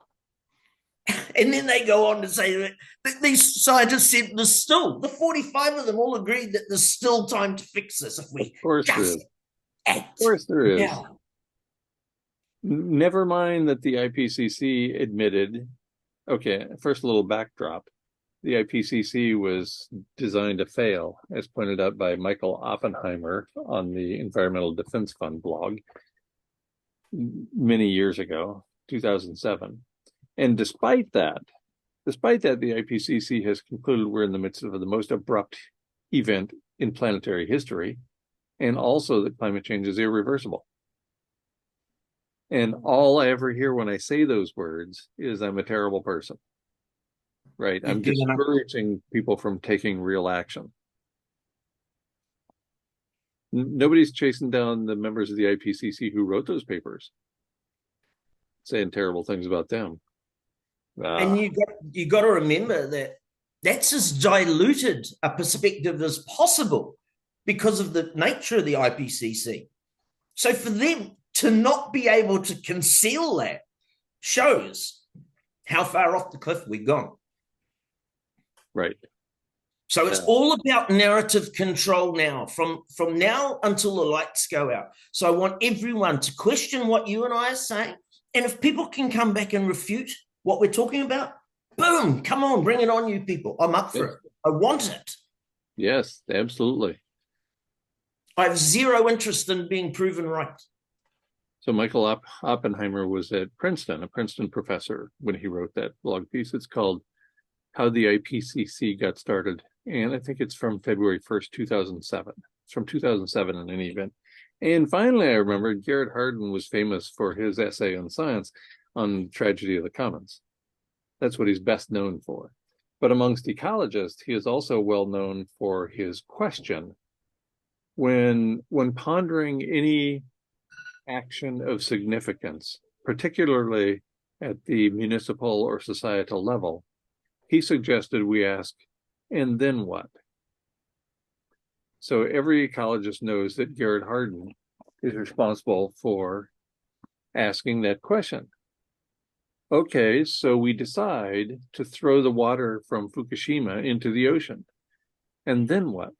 And then they go on to say that these scientists said the 45 of them all agreed that there's still time to fix this if we just act. Of course there is. Yeah. Never mind that the IPCC admitted, okay, first a little backdrop. The IPCC was designed to fail, as pointed out by Michael Oppenheimer on the Environmental Defense Fund blog many years ago, 2007. And despite that, the IPCC has concluded we're in the midst of the most abrupt event in planetary history, and also that climate change is irreversible. And all I ever hear when I say those words is I'm a terrible person. Right. I'm discouraging people from taking real action. Nobody's chasing down the members of the IPCC who wrote those papers, saying terrible things about them. And you got to remember that that's as diluted a perspective as possible because of the nature of the IPCC. So for them to not be able to conceal that shows how far off the cliff we've gone. Right. So it's all about narrative control now, from now until the lights go out. So I want everyone to question what you and I are saying. And if people can come back and refute what we're talking about, boom, come on, bring it on, you people. I'm up for it. I want it. Yes, absolutely. I have zero interest in being proven right. So Michael Oppenheimer was at Princeton, a Princeton professor, when he wrote that blog piece. It's called How the IPCC Got Started. And I think it's from February 1st, 2007. It's from 2007 in any event. And finally, I remember Garrett Hardin was famous for his essay on science on tragedy of the commons. That's what he's best known for. But amongst ecologists, he is also well known for his question. When pondering any action of significance, particularly at the municipal or societal level, he suggested we ask, and then what? So every ecologist knows that Garrett Hardin is responsible for asking that question. Okay, so we decide to throw the water from Fukushima into the ocean. And then what?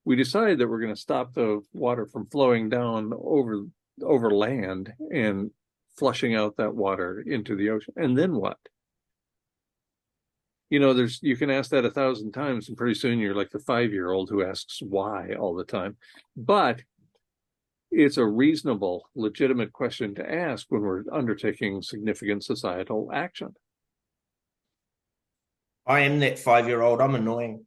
We decide that we're going to stop the water from flowing down over land and flushing out that water into the ocean. And then what? You can ask that 1,000 times, and pretty soon you're like the 5-year-old who asks why all the time. But it's a reasonable, legitimate question to ask when we're undertaking significant societal action. I am that 5-year-old. I'm annoying.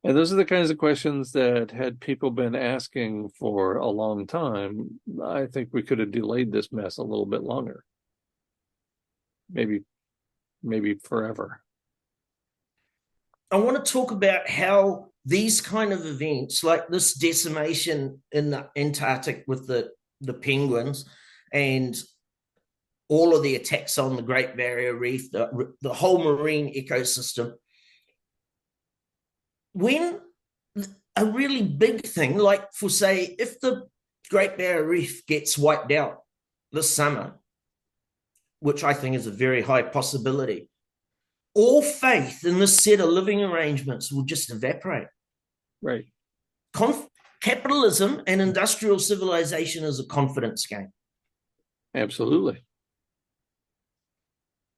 And those are the kinds of questions that, had people been asking for a long time, I think we could have delayed this mess a little bit longer. Maybe forever. I want to talk about how these kind of events, like this decimation in the Antarctic with the penguins, and all of the attacks on the Great Barrier Reef, the whole marine ecosystem, when a really big thing, like for say, if the Great Barrier Reef gets wiped out this summer, which I think is a very high possibility, all faith in this set of living arrangements will just evaporate. Right. Capitalism and industrial civilization is a confidence game. Absolutely.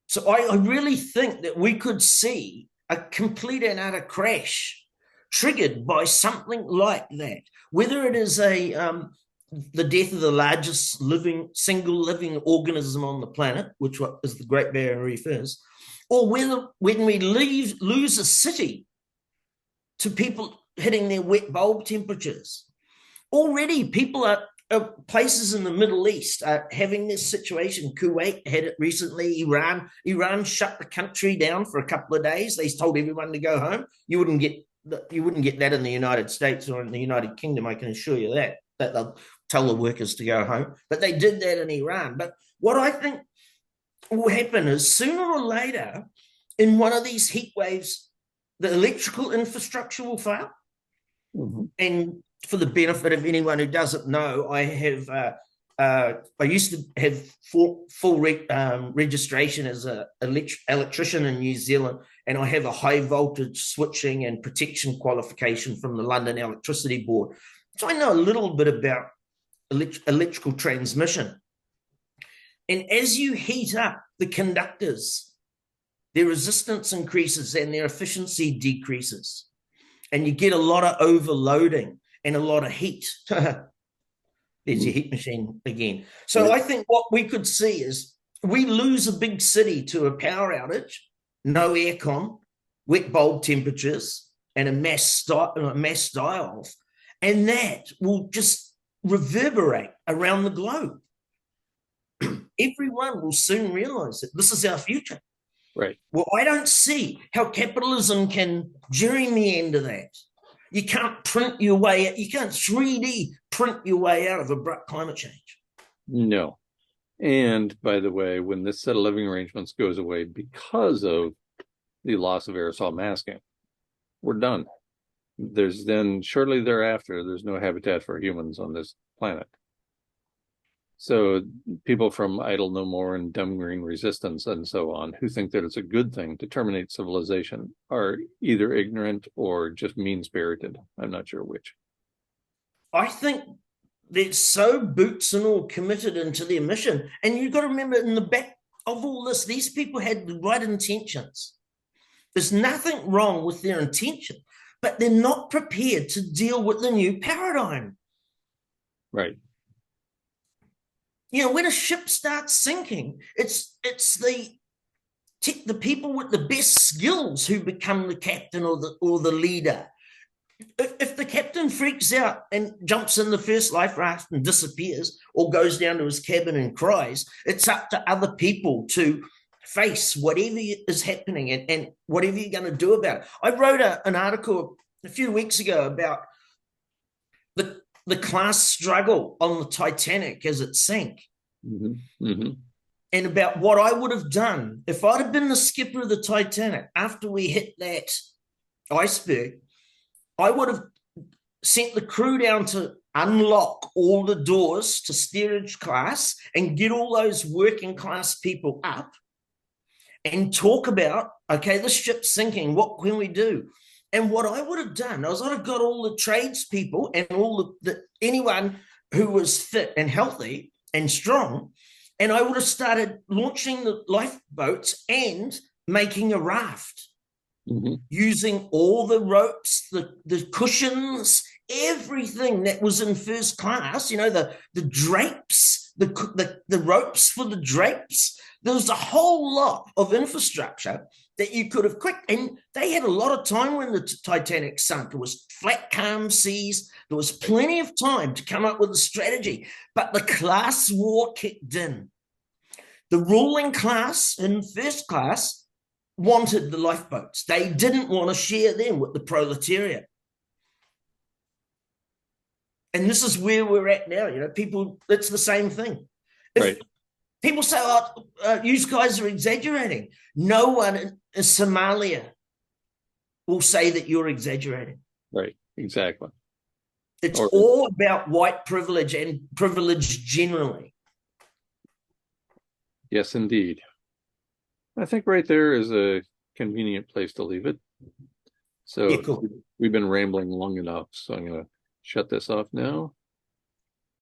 So I really think that we could see a complete and utter crash triggered by something like that, whether it is the death of the largest single living organism on the planet, which is the Great Barrier Reef is, or whether when we lose a city to people hitting their wet bulb temperatures. Already people places in the Middle East are having this situation. Kuwait had it recently. Iran shut the country down for a couple of days. They told everyone to go home. You wouldn't get that in the United States or in the United Kingdom, I can assure you that they'll tell the workers to go home. But they did that in Iran. But what I think will happen is sooner or later, in one of these heat waves, the electrical infrastructure will fail. Mm-hmm. And for the benefit of anyone who doesn't know, I used to have full registration as an electrician in New Zealand, and I have a high voltage switching and protection qualification from the London Electricity Board. So I know a little bit about electrical transmission. And as you heat up the conductors, their resistance increases and their efficiency decreases. And you get a lot of overloading and a lot of heat. There's your heat machine again. So I think what we could see is we lose a big city to a power outage, no aircon, wet bulb temperatures, and a mass die-off. And that will just reverberate around the globe. Everyone will soon realize that this is our future. Right. Well, I don't see how capitalism can gerrymander that. You can't print your way, you can't 3D print your way out of abrupt climate change. No. And by the way, when this set of living arrangements goes away because of the loss of aerosol masking, we're done. There's then shortly thereafter, there's no habitat for humans on this planet. So people from Idle No More and Dumb Green Resistance and so on, who think that it's a good thing to terminate civilization, are either ignorant or just mean-spirited. I'm not sure which. I think they're so boots and all committed into their mission. And you've got to remember, in the back of all this, these people had the right intentions. There's nothing wrong with their intention, but they're not prepared to deal with the new paradigm. Right. You know, when a ship starts sinking, it's the people with the best skills who become the captain or the leader. If the captain freaks out and jumps in the first life raft and disappears or goes down to his cabin and cries, it's up to other people to face whatever is happening and whatever you're going to do about it. I wrote an article a few weeks ago about the class struggle on the Titanic as it sank. Mm-hmm. Mm-hmm. And about what I would have done if I'd have been the skipper of the Titanic after we hit that iceberg. I would have sent the crew down to unlock all the doors to steerage class and get all those working class people up and talk about, okay, the ship's sinking. What can we do? And what I would have done is I'd have got all the tradespeople and all anyone who was fit and healthy and strong, and I would have started launching the lifeboats and making a raft. Mm-hmm. Using all the ropes, the cushions, everything that was in first class, the drapes, the ropes for the drapes. There was a whole lot of infrastructure that you could have quick. And they had a lot of time when the Titanic sunk. It was flat, calm seas. There was plenty of time to come up with a strategy. But the class war kicked in. The ruling class in first class wanted the lifeboats. They didn't want to share them with the proletariat. And this is where we're at now. People, it's the same thing. If right. People say, you guys are exaggerating. No one in Somalia will say that you're exaggerating. Right, exactly. It's all about white privilege and privilege generally. Yes, indeed. I think right there is a convenient place to leave it. So yeah, cool. We've been rambling long enough, so I'm going to shut this off now.